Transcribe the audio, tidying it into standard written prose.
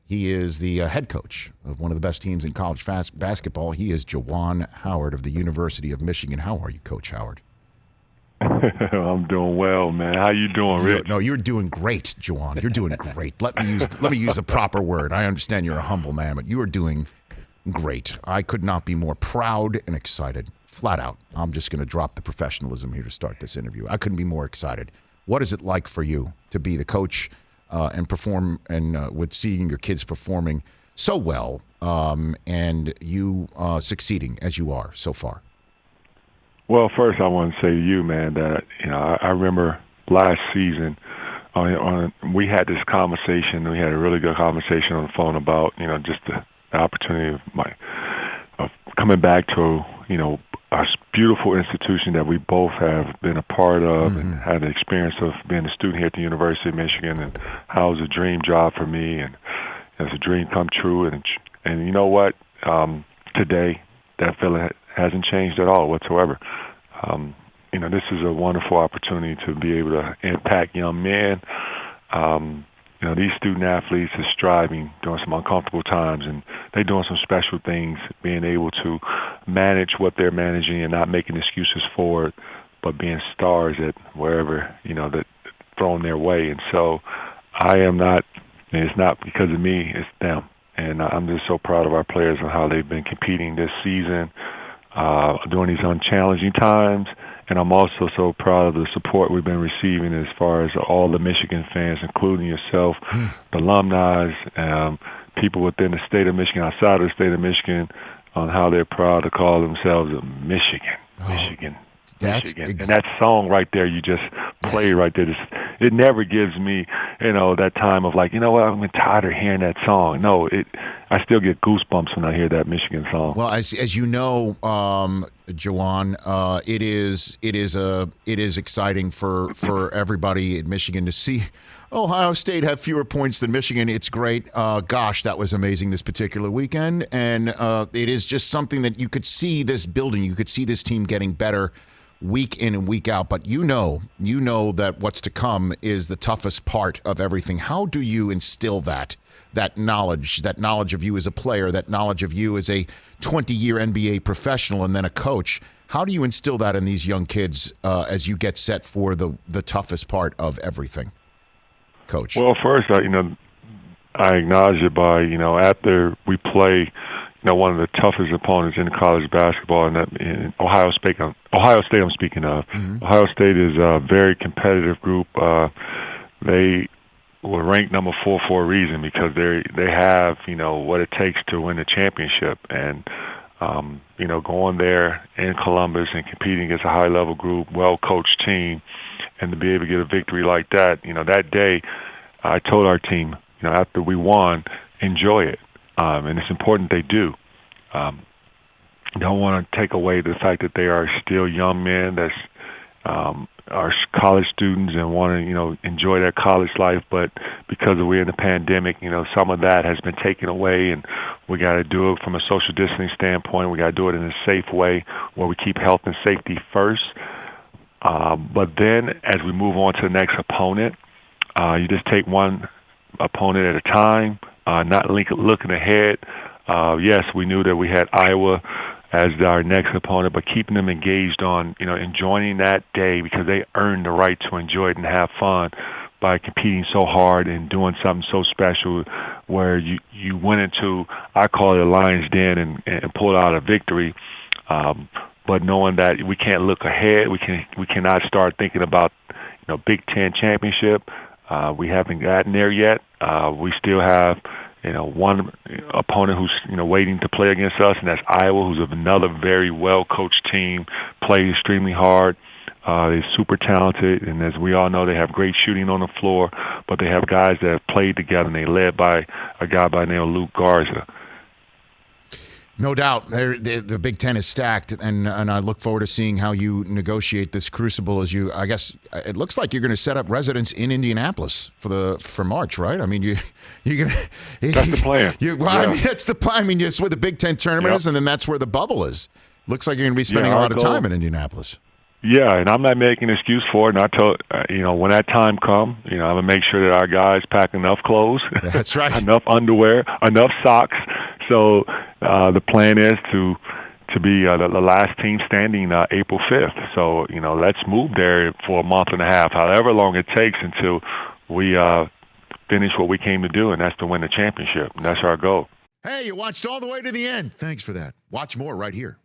He is the head coach of one of the best teams in college basketball. He is Juwan Howard of the University of Michigan. How are you, Coach Howard? I'm doing well, man. How you doing, Rich? You're doing great, Juwan. You're doing great. Let me use the proper word. I understand you're a humble man, but you are doing great. I could not be more proud and excited. Flat out. I'm just going to drop the professionalism here to start this interview. I couldn't be more excited. What is it like for you to be the coach and perform and with seeing your kids performing so well and you succeeding as you are so far? Well, first I want to say to you, man, that I remember last season we had this conversation. We had a really good conversation on the phone about just the opportunity of coming back to a beautiful institution that we both have been a part of and had the experience of being a student here at the University of Michigan, and how it was a dream job for me, and it was a dream come true. And you know what? Today, that feeling hasn't changed at all whatsoever. This is a wonderful opportunity to be able to impact young men. These student athletes are striving during some uncomfortable times, and they're doing some special things, being able to manage what they're managing and not making excuses for it, but being stars at wherever, that thrown their way. And so I am not, it's not because of me, it's them. And I'm just so proud of our players and how they've been competing this season during these unchallenging times. And I'm also so proud of the support we've been receiving as far as all the Michigan fans, including yourself, the alumni, people within the state of Michigan, outside of the state of Michigan, on how they're proud to call themselves Michigan. Michigan. And that song right there you just played right there, it never gives me, that time of like, I'm tired of hearing that song. No, I still get goosebumps when I hear that Michigan song. Well, as you know, Juwan, it is exciting for everybody in Michigan to see Ohio State have fewer points than Michigan. It's great. Gosh, that was amazing this particular weekend, and it is just something that you could see this building. You could see this team getting better week in and week out, but you know that what's to come is the toughest part of everything. How do you instill that knowledge of you as a player, that knowledge of you as a 20-year NBA professional and then a coach? How do you instill that in these young kids as you get set for the toughest part of everything, Coach? Well, first, I acknowledge it by, after we play one of the toughest opponents in college basketball, and in Ohio State I'm speaking of. Ohio State is a very competitive group. They were ranked number 4 for a reason, because they have what it takes to win the championship, and going there in Columbus and competing against a high level group, well coached team, and to be able to get a victory like that, that day I told our team, after we won, enjoy it. And it's important they do. Don't want to take away the fact that they are still young men that are college students and want to, enjoy their college life. But because we're in the pandemic, some of that has been taken away, and we got to do it from a social distancing standpoint. We got to do it in a safe way where we keep health and safety first. But then as we move on to the next opponent, you just take one opponent at a time, not looking ahead. Yes, we knew that we had Iowa as our next opponent, but keeping them engaged on, enjoying that day, because they earned the right to enjoy it and have fun by competing so hard and doing something so special where you went into, I call it a lion's den, and pulled out a victory. But knowing that we can't look ahead, we cannot start thinking about, Big Ten championship. We haven't gotten there yet. We still have, one opponent who's, waiting to play against us, and that's Iowa, who's another very well-coached team, plays extremely hard. They're super talented, and as we all know, they have great shooting on the floor, but they have guys that have played together, and they're led by a guy by the name of Luke Garza. No doubt. The Big Ten is stacked, and I look forward to seeing how you negotiate this crucible as you, I guess, it looks like you're going to set up residence in Indianapolis for March, right? I mean, you're going to... That's the plan. I mean, that's the plan. I mean, it's where the Big Ten tournament is, and then that's where the bubble is. Looks like you're going to be spending a lot of time in Indianapolis. Yeah, and I'm not making an excuse for it. And I told, when that time comes, I'm gonna make sure that our guys pack enough clothes, That's right. enough underwear, enough socks. So the plan is to be the last team standing April 5th. So let's move there for a month and a half, however long it takes until we finish what we came to do, and that's to win the championship. And that's our goal. Hey, you watched all the way to the end. Thanks for that. Watch more right here.